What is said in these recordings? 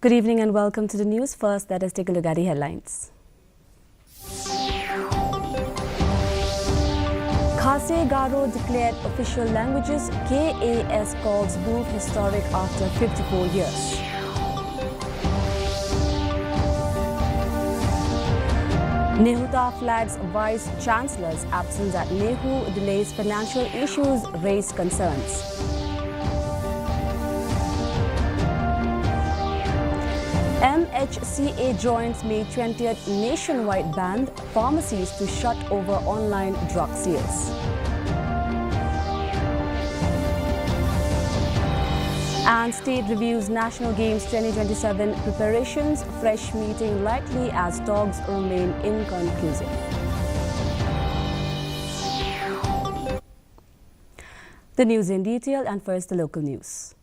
Good evening and welcome to the news. First, let us take a look at the headlines. Khasi Garo declared official languages. KAS calls move historic after 54 years. NEHU flags Vice Chancellor's absence at NEHU delays financial issues raise concerns. MHCA joins May 20th nationwide ban pharmacies to shut over online drug sales. And state reviews National Games 2027 preparations. Fresh meeting likely as talks remain inconclusive. The news in detail, and first the local news.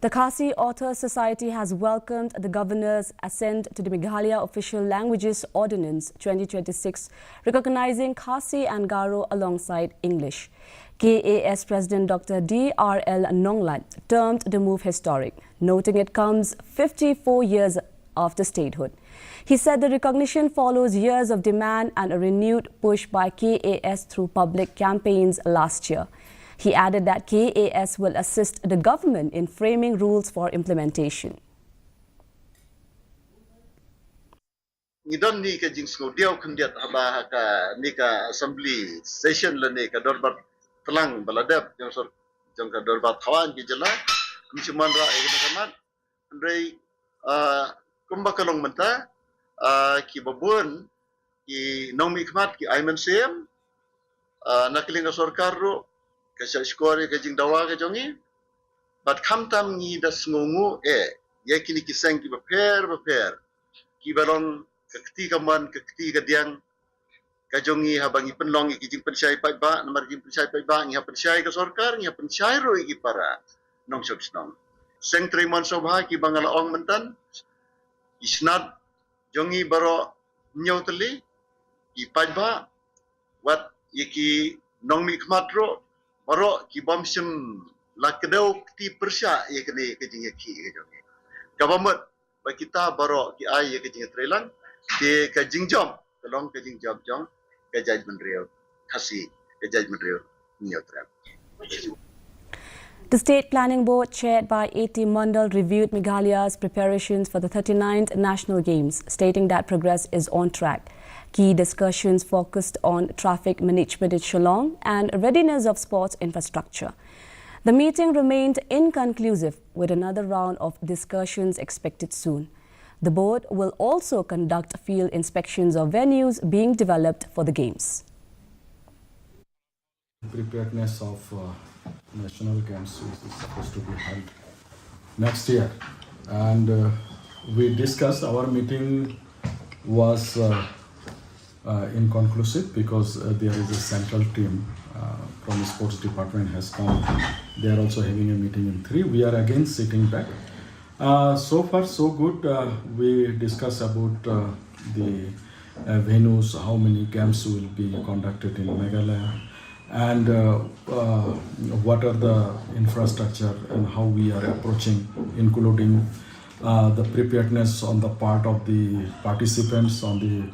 The Khasi Authors Society has welcomed the Governor's assent to the Meghalaya Official Languages Ordinance 2026, recognizing Khasi and Garo alongside English. KAS President Dr. D.R.L. Nonglat termed the move historic, noting it comes 54 years after statehood. He said the recognition follows years of demand and a renewed push by KAS through public campaigns last year. He added that KAS will assist the government in framing rules for implementation. Ngidon ni ka jing sko diaw khandiat haba ka ni ka assembly session la ni ka dorbat telang baladap jong ka dorbat thawan ki jela kumchuman ra e gamat andrei kumbakalong menta ki babun ki nongmi khmat ki aiman sem nakling sarkar ro kasi skori ka jing dawa ka jongi bat khamtam ni das ngungu yakini kisang ki baper ki balon kakti kaman kakti kadiang ka jongi habangi penlong ki jing pensai pai ba namar jing pensai pai ba ngi pensai ka sarkar ngi pensai ro ki para nong sobsnong seng trimon sobha ki bangala ong mentan isnad jongi baro nyoteli ki pai ba wat yiki nongmi khmatro Maro ki bomsim lakadau ti persya ye kene kejing ki kejongi. Government ba kita baro ki ai ye kejing trelang ke kejing jom tolong kejing job jong ke judgment real Khasi ke judgment real neutral. The State Planning Board, chaired by A.T. Mandal, reviewed Meghalaya's preparations for the 39th National Games, stating that progress is on track. Key discussions focused on traffic management in Shillong and readiness of sports infrastructure. The meeting remained inconclusive, with another round of discussions expected soon. The board will also conduct field inspections of venues being developed for the Games. Preparedness of National Games is supposed to be held next year, and we discussed. Our meeting was inconclusive because there is a central team from the sports department has come. They are also having a meeting in 3. We are again sitting back. So far so good. We discuss about the venues, how many games will be conducted in Meghalaya, and what are the infrastructure and how we are approaching, including the preparedness on the part of the participants, on the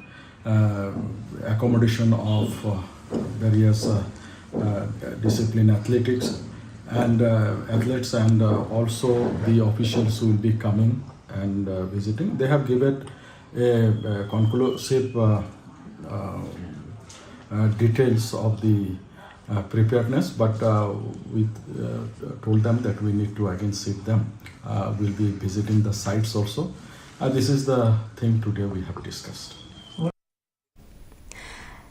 accommodation of various discipline athletics and athletes, and also the officials who will be coming and visiting. They have given a conclusive details of the preparedness, but we told them that we need to again sit them. We'll be visiting the sites also. This is the thing today we have discussed.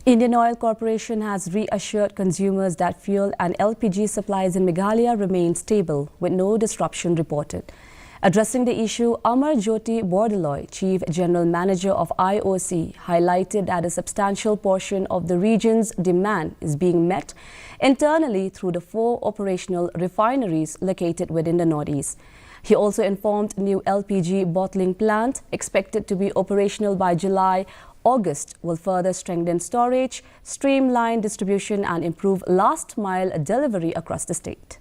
Indian Oil Corporation has reassured consumers that fuel and LPG supplies in Meghalaya remain stable, with no disruption reported. Addressing the issue, Amar Jyoti Bordaloy, Chief General Manager of IOC, highlighted that a substantial portion of the region's demand is being met internally through the 4 operational refineries located within the Northeast. He also informed new LPG bottling plant expected to be operational by July August will further strengthen storage, streamline distribution and improve last-mile delivery across the state.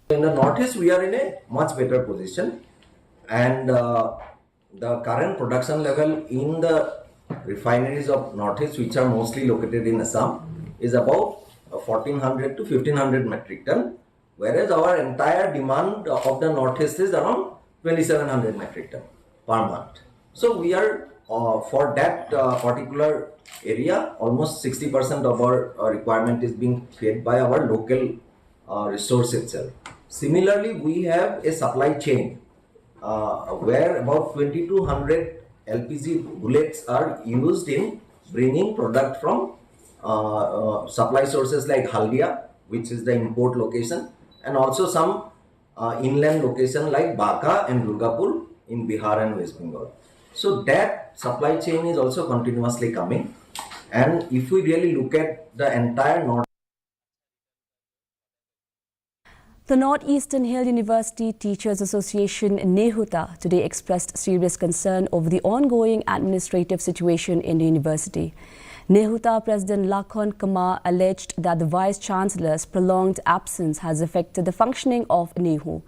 In the Northeast, we are in a much better position, and the current production level in the refineries of Northeast, which are mostly located in Assam, is about 1400 to 1500 metric ton, whereas our entire demand of the Northeast is around 2700 metric ton per month. So we are for that particular area, almost 60% of our requirement is being fed by our local resource itself. Similarly, we have a supply chain where about 2200 LPG bullets are used in bringing product from supply sources like Haldia, which is the import location, and also some inland location like Baka and Durgapur in Bihar and West Bengal. So that supply chain is also continuously coming, and if we really look at the entire North. The Northeastern Hill University Teachers Association NEHUTA today expressed serious concern over the ongoing administrative situation in the university. NEHUTA President Lakhon Kumar alleged that the Vice-Chancellor's prolonged absence has affected the functioning of NEHU.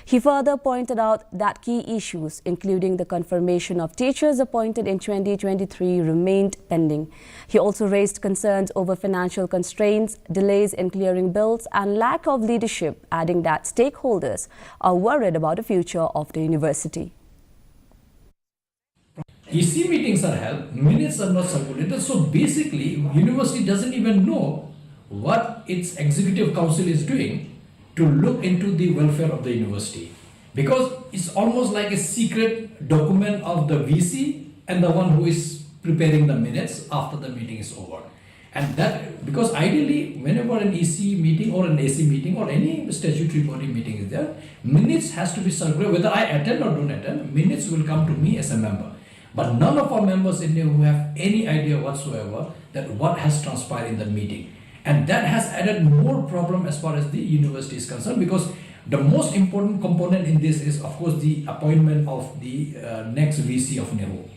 He further pointed out that key issues, including the confirmation of teachers appointed in 2023, remained pending. He also raised concerns over financial constraints, delays in clearing bills, and lack of leadership, adding that stakeholders are worried about the future of the university. EC meetings are held, minutes are not circulated, so basically university doesn't even know what its executive council is doing to look into the welfare of the university, because it's almost like a secret document of the VC and the one who is preparing the minutes after the meeting is over. And that, because ideally whenever an EC meeting or an AC meeting or any statutory body meeting is there, minutes has to be circulated. Whether I attend or don't attend, minutes will come to me as a member. But none of our members in NEHU have any idea whatsoever that what has transpired in the meeting. And that has added more problem as far as the university is concerned, because the most important component in this is, of course, the appointment of the next VC of NEHU.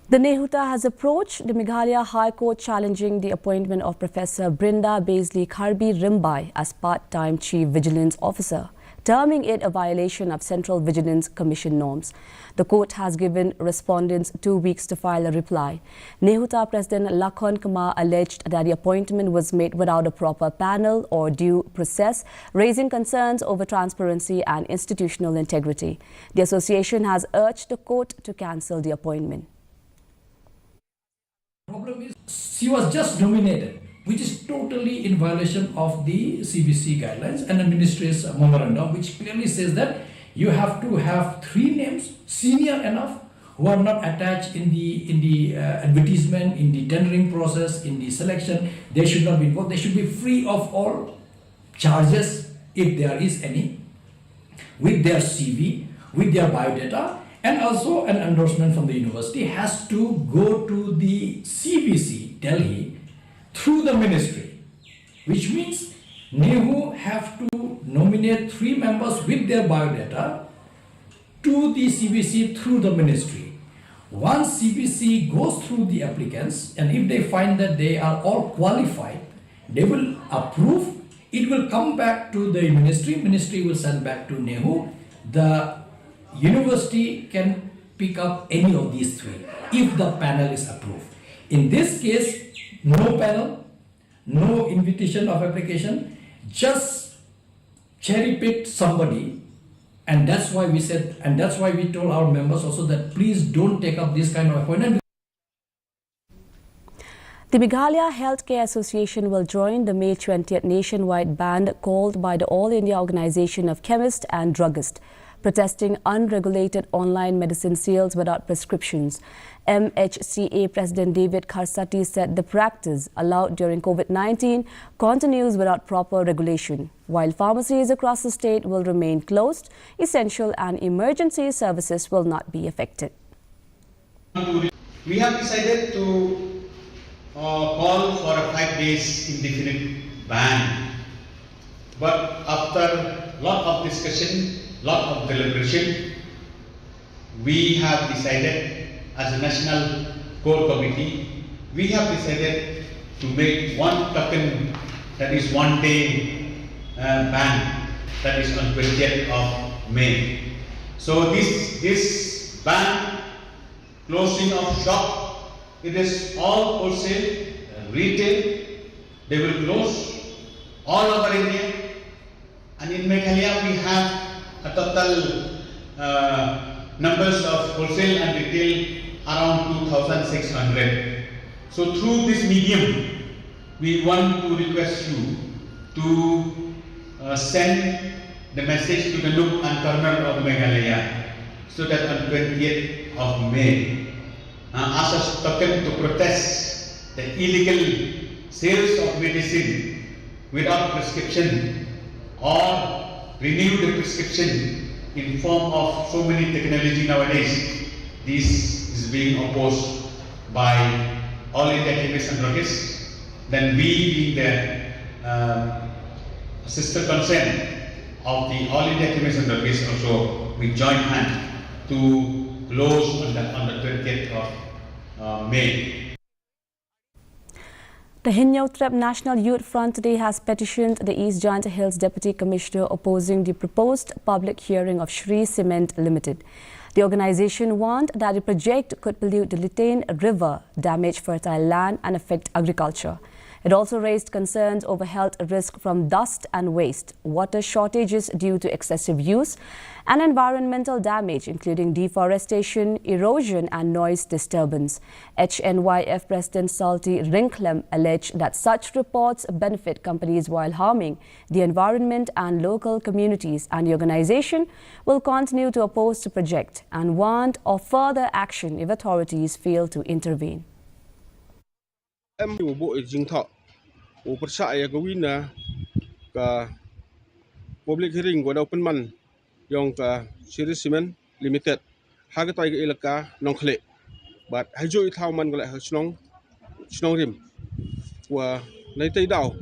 The NEHUTA has approached the Meghalaya High Court challenging the appointment of Professor Brinda Baisley Kharbi Rimbai as part-time Chief Vigilance Officer, terming it a violation of Central Vigilance Commission norms. The court has given respondents 2 weeks to file a reply. NEHUTA President Lakhon Kumar alleged that the appointment was made without a proper panel or due process, raising concerns over transparency and institutional integrity. The association has urged the court to cancel the appointment. The problem is she was just nominated, which is totally in violation of the CBC guidelines and the ministry's memorandum, which clearly says that you have to have 3 names, senior enough, who are not attached in the advertisement, in the tendering process, in the selection. They should not be involved. They should be free of all charges, if there is any, with their CV, with their biodata, and also an endorsement from the university has to go to the CBC, Delhi, through the ministry, which means NEHU have to nominate 3 members with their biodata to the CBC through the ministry. Once CBC goes through the applicants, and if they find that they are all qualified, they will approve. It will come back to the ministry will send back to NEHU. The university can pick up any of these 3 if the panel is approved. In this case, no panel, no invitation of application, just cherry-picked somebody, and that's why we said, and that's why we told our members also that please don't take up this kind of appointment. The Meghalaya Healthcare Association will join the May 20th nationwide ban called by the All India Organization of Chemists and Druggists, protesting unregulated online medicine sales without prescriptions. MHCA President David Kharsati said the practice allowed during COVID-19 continues without proper regulation. While pharmacies across the state will remain closed, essential and emergency services will not be affected. We have decided to call for a 5 days indefinite ban, but after lot of discussion, lot of deliberation, we have decided as a national core committee, we have decided to make one token, that is 1 day ban, that is on 20th of May. So this ban, closing of shop, it is all wholesale, retail, they will close all over India. And in Meghalaya we have a total numbers of wholesale and retail around 2,600. So through this medium, we want to request you to send the message to the nook and corner of Meghalaya, so that on 20th of May, as a token to protest the illegal sales of medicine without prescription, or renew the prescription in form of so many technology nowadays. This is being opposed by all India Chemists and Druggists. Then we, being the sister concern of the All India Chemists and Druggists, also we join hand to close on the 20th of May. The Hinnyotrep National Youth Front today has petitioned the East Giant Hills Deputy Commissioner opposing the proposed public hearing of Shri Cement Limited. The organization warned that the project could pollute the Litane River, damage fertile land and affect agriculture. It also raised concerns over health risk from dust and waste, water shortages due to excessive use, and environmental damage including deforestation, erosion and noise disturbance. HNYF President Salti Rinklem alleged that such reports benefit companies while harming the environment and local communities, and the organization will continue to oppose the project and warned of further action if authorities fail to intervene. Bộ chính thọ của persaya gawina ka public hearing wadaw penman yung ka Shri Cement Limited hagatay ka ilaka nong khle but hajo itaw man gala snong rim wa naitay daw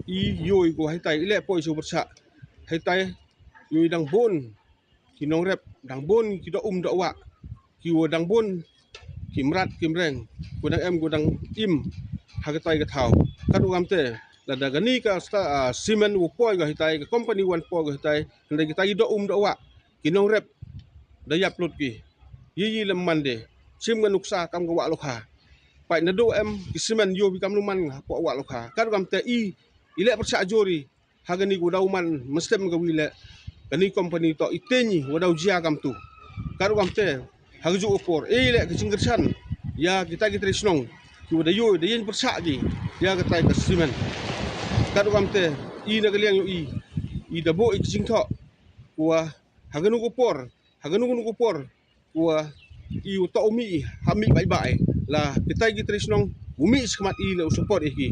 I yoy ko haytay ile po isu persa haytay yoy dang bon kinong rep dang bon kido dawa kiwo dang bon kimrat kimreng kudang em kudang im hagatay ka thaw kadugamte la dagani ka cement wo po ga hitay ka company one po ga hitay ndai kita ido dawa kinong rep dayap lut ki yi lemande sim nuksa kam ga wa lokha pai na do em ki cement yo bikam luman po wa lokha kadugamte ile persa jori hagani go dauman mestem ga wile kani company to itenyi wadau jia kam tu kadugamte hagju opor ile ka jinggersan ya kita trisnong Kiwadayo, dayan persa di, dia kata ke cement. Kadu kamte, nagaliang yo dabo ikjingto, kuah haganu kupor, kuah uta umi hami bye lah kita trisnong umi sekemat la support iki.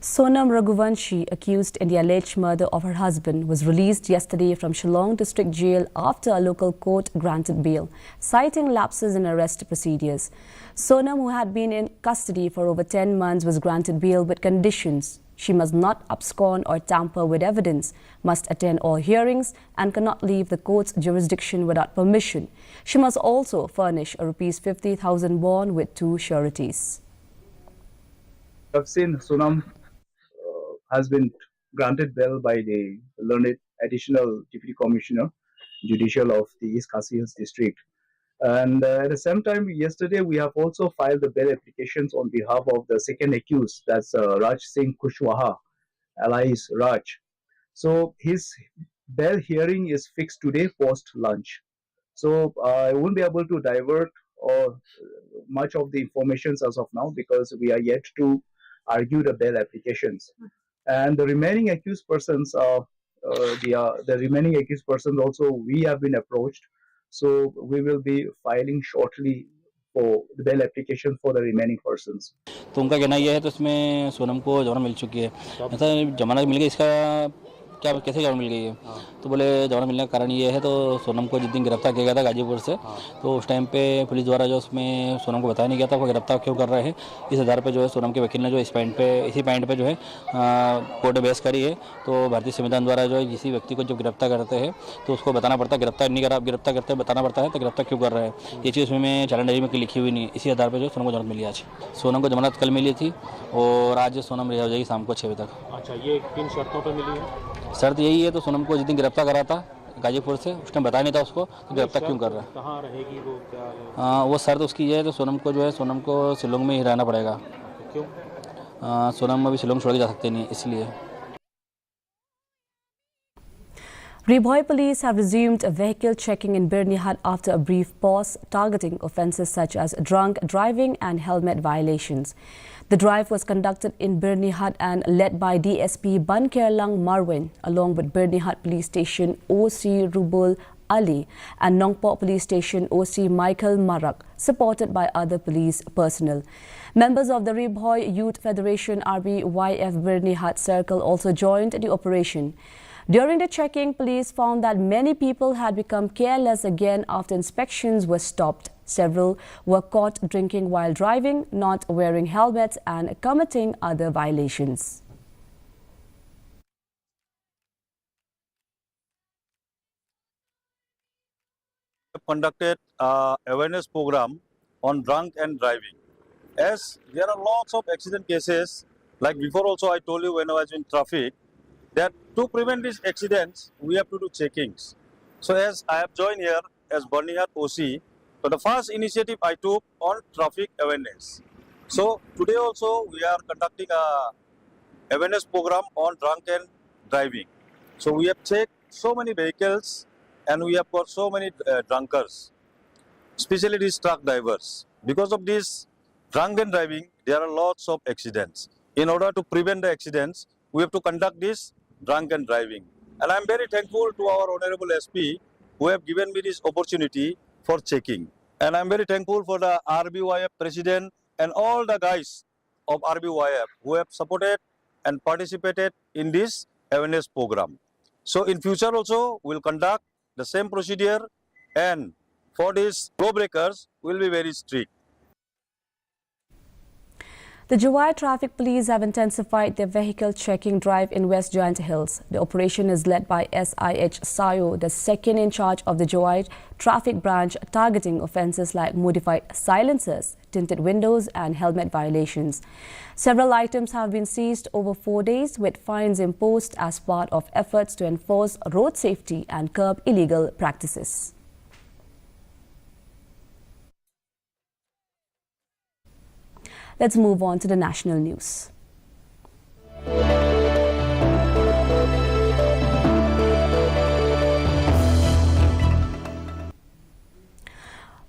Sonam Raghuvanshi, accused in the alleged murder of her husband, was released yesterday from Shillong District Jail after a local court granted bail, citing lapses in arrest procedures. Sonam, who had been in custody for over 10 months, was granted bail with conditions. She must not abscond or tamper with evidence, must attend all hearings, and cannot leave the court's jurisdiction without permission. She must also furnish a Rs 50,000 bond with 2 sureties. I've seen Sonam has been granted bail by the learned additional Deputy Commissioner, Judicial of the East Khasi Hills District. And at the same time, yesterday we have also filed the bail applications on behalf of the second accused, that's Raj Singh Kushwaha, alias Raj. So his bail hearing is fixed today post-lunch. So I won't be able to divert or much of the information as of now because we are yet to argue the bail applications. And the remaining accused persons, the remaining accused persons also, we have been approached. So we will be filing shortly for the bail application for the remaining persons. तो उनका कहना यह है तो इसमें सोनम को जमानत मिल चुकी है। ऐसा जमानत मिल गई, इसका क्या कैसे जवान मिल गई है? तो बोले जवान मिलने का कारण ये है, तो सोनम को जिस दिन गिरफ्तार किया गया था गाजीपुर से, तो उस टाइम पे पुलिस द्वारा जो उसमें सोनम को बताया नहीं गया था वो गिरफ्तार क्यों कर रहे हैं। इस आधार पे जो है सोनम के वकील ने जो इसी पॉइंट पे जो है कोर्ट में बहस करी है। तो भारतीय संविधान द्वारा जो है किसी व्यक्ति को जब गिरफ्तार करते हैं तो उसको बताना पड़ता है, गिरफ्तार नहीं करा, गिरफ्तार करते बताना पड़ता है तो गिरफ्तार क्यों कर रहे हैं। ये चीज़ उसमें चैलेंज डायरी में लिखी हुई नहीं है। इसी आधार पर जो सोनम को जमानत मिली आज। सोनम को जमानत कल मिली थी और आज सोनम रिहा हो जाएगी शाम को 6 बजे तक। अच्छा, ये किन शर्तों पर मिली है? शर्त यही है, तो सोनम को जिस दिन गिरफ्तार करा था गाजीपुर से उस टाइम बताया नहीं था उसको, तो गिरफ्तार क्यों कर रहा है। कहाँ रहेगी वो, क्या है? वो शर्त उसकी ये है, तो सोनम को जो है सोनम को शिलोंग में ही रहना पड़ेगा। क्यों? सोनम अभी शिलोंग छोड़ के जा सकते नहीं, इसलिए। Ribhoi police have resumed vehicle checking in Birnihat after a brief pause, targeting offences such as drunk driving and helmet violations. The drive was conducted in Birnihat and led by DSP Ban Kerlang Marwin, along with Birnihat Police Station OC Rubul Ali and Nongpok Police Station OC Michael Marak, supported by other police personnel. Members of the Ribhoi Youth Federation RBYF Birnihat Circle also joined the operation. During the checking, police found that many people had become careless again after inspections were stopped. Several were caught drinking while driving, not wearing helmets and committing other violations. Conducted awareness program on drunk and driving. As there are lots of accident cases, like before also I told you when I was in traffic, that to prevent these accidents, we have to do checkings. So as I have joined here as Birnihat OC, so the first initiative I took on traffic awareness. So today also we are conducting a awareness program on drunk and driving. So we have checked so many vehicles and we have got so many drunkards, especially these truck drivers. Because of this drunk and driving, there are lots of accidents. In order to prevent the accidents, we have to conduct this drunk and driving. And I am very thankful to our Honorable SP who have given me this opportunity for checking. And I am very thankful for the RBYF President and all the guys of RBYF who have supported and participated in this awareness program. So in future also, we will conduct the same procedure, and for these lawbreakers, we will be very strict. The Jawai Traffic Police have intensified their vehicle checking drive in West Giant Hills. The operation is led by SIH Sayo, the second in charge of the Jawai Traffic Branch, targeting offences like modified silencers, tinted windows and helmet violations. Several items have been seized over 4 days, with fines imposed as part of efforts to enforce road safety and curb illegal practices. Let's move on to the national news.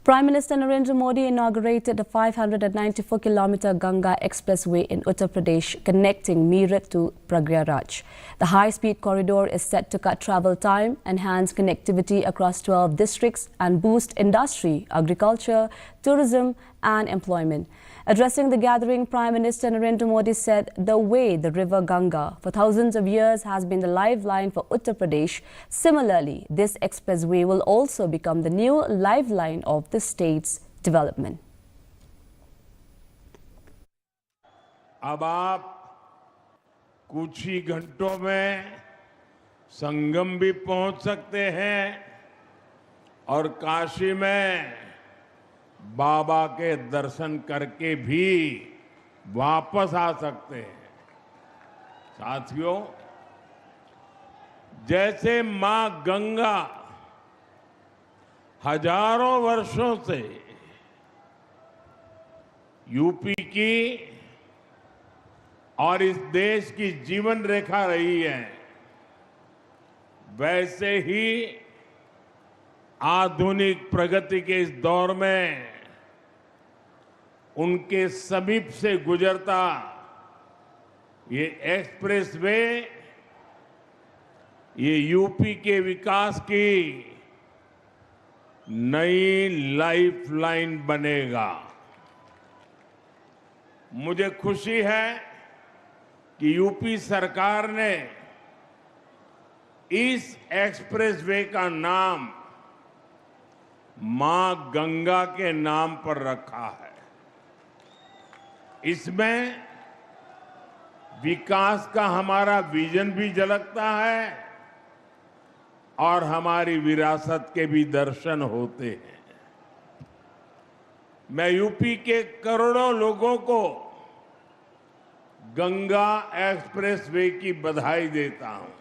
Prime Minister Narendra Modi inaugurated the 594-kilometer Ganga Expressway in Uttar Pradesh, connecting Meerut to Prayagraj. The high-speed corridor is set to cut travel time, enhance connectivity across 12 districts and boost industry, agriculture, tourism and employment. Addressing the gathering, Prime Minister Narendra Modi said the way the river Ganga for thousands of years has been the lifeline for Uttar Pradesh. Similarly, this expressway will also become the new lifeline of the state's development. अब आप कुछ ही घंटों में संगम भी पहुंच सकते हैं और काशी में बाबा के दर्शन करके भी वापस आ सकते हैं। साथियों, जैसे मां गंगा हजारों वर्षों से यूपी की और इस देश की जीवन रेखा रही है, वैसे ही आधुनिक प्रगति के इस दौर में उनके समीप से गुजरता ये एक्सप्रेसवे ये यूपी के विकास की नई लाइफलाइन बनेगा। मुझे खुशी है कि यूपी सरकार ने इस एक्सप्रेसवे का नाम मां गंगा के नाम पर रखा है। इसमें विकास का हमारा विजन भी झलकता है और हमारी विरासत के भी दर्शन होते हैं। मैं यूपी के करोड़ों लोगों को गंगा एक्सप्रेसवे की बधाई देता हूं।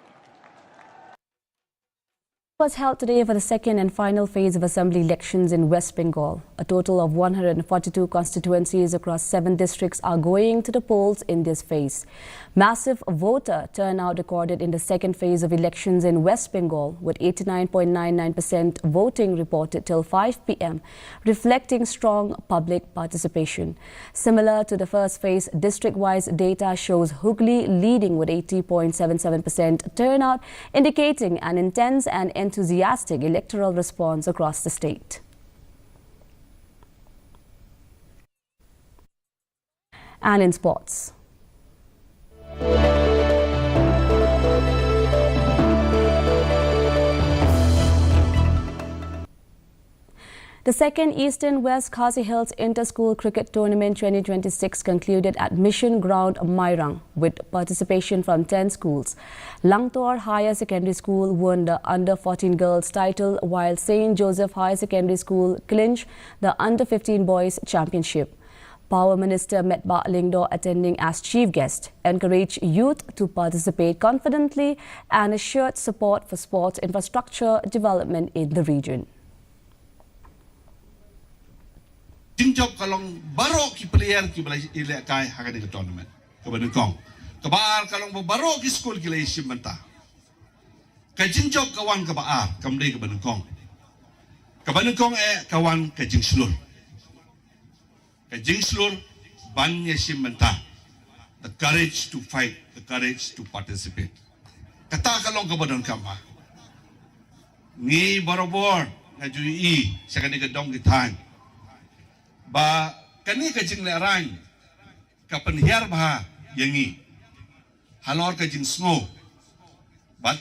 Was held today for the second and final phase of assembly elections in West Bengal. A total of 142 constituencies across 7 districts are going to the polls in this phase. Massive voter turnout recorded in the second phase of elections in West Bengal, with 89.99% voting reported till 5 p.m., reflecting strong public participation. Similar to the first phase, district-wise data shows Hooghly leading with 80.77% turnout, indicating an intense and enthusiastic electoral response across the state. And in sports. The second Eastern West Khasi Hills Inter-School Cricket Tournament 2026 concluded at Mission Ground, Mairang, with participation from 10 schools. Langtor Higher Secondary School won the Under-14 Girls title, while St. Joseph Higher Secondary School clinched the Under-15 Boys Championship. Power Minister Metba Lingdo, attending as chief guest, encouraged youth to participate confidently and assured support for sports infrastructure development in the region. Jinjok kalong baro ki player ki balai ile kai hagani ke tournament ke benukong kebaar kalong baro ki school ki lai simanta ke jinjok kawan ke baar kamdei ke benukong kawan ke jingslur ban ye simanta, the courage to fight, the courage to participate. Kata kalong ke benukong ma ni barobor ngajui sakani ke dong ki thang ba kani ka jing le rang ka penhiar bah yangi halor ka jing snow but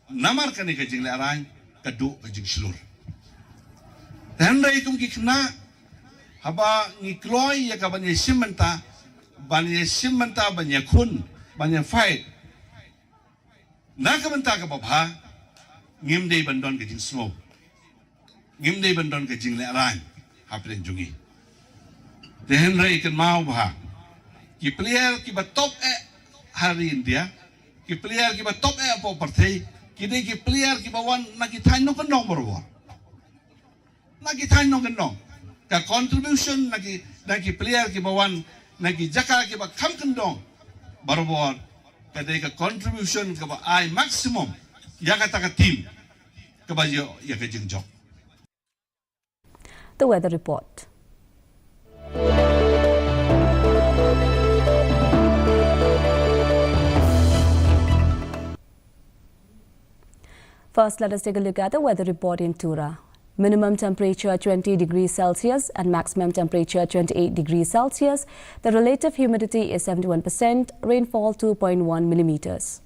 namar kani ka jing le rang ka du ka jing slur tandai tung ki khna haba ni kloi ya ka banye simenta banye khun banye fight na ka banta ka babha ngim dei bandon ka jing snow ngim dei bandon ka jing le rang haplen jungi Dehen rai ikan mau bah, ki player ki batop hari India, ki player ki batop apa partai, kini ki player ki bawan nak kita no kenong berwar, nak kita no kenong, ka contribution nak player ki bawan nak jaka ki bakam kenong berwar, kadai ka contribution ka ba ai maximum, ya kata ka team, ka ba ya ka jengjok. The weather report. First, let us take a look at the weather report in Tura. Minimum temperature 20 degrees Celsius and maximum temperature 28 degrees Celsius. The relative humidity is 71%, rainfall 2.1 millimeters.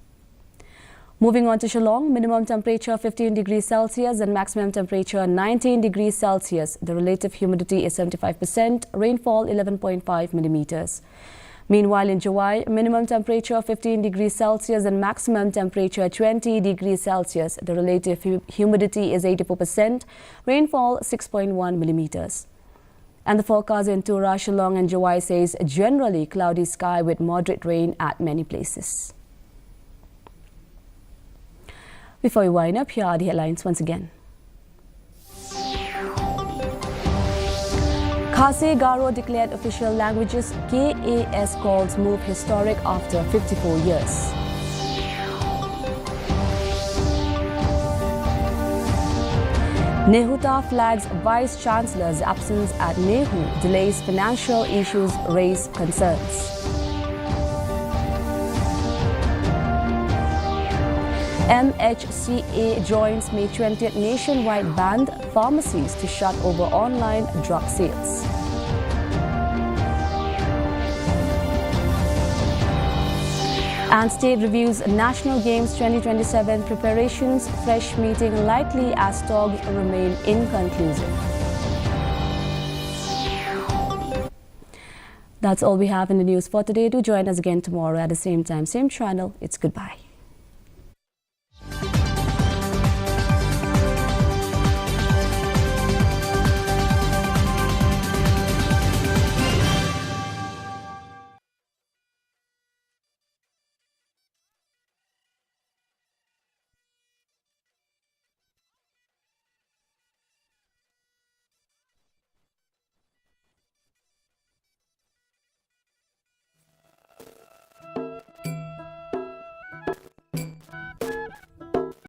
Moving on to Shillong, minimum temperature 15 degrees Celsius and maximum temperature 19 degrees Celsius. The relative humidity is 75%, rainfall 11.5 millimeters. Meanwhile, in Jawai, minimum temperature 15 degrees Celsius and maximum temperature 20 degrees Celsius. The relative humidity is 84%, rainfall 6.1 millimeters. And the forecast in Tura, Shillong and Jawai says generally cloudy sky with moderate rain at many places. Before we wind up, here are the headlines once again. Khasi Garo declared official languages. KAS calls move historic after 54 years. NEHU flags Vice Chancellor's absence at NEHU, delays financial issues raise concerns. MHCA joins May 20th nationwide ban pharmacies to shut over online drug sales. And state reviews National Games 2027 preparations, fresh meeting likely as talks remain inconclusive. That's all we have in the news for today. Do join us again tomorrow at the same time, same channel. It's goodbye.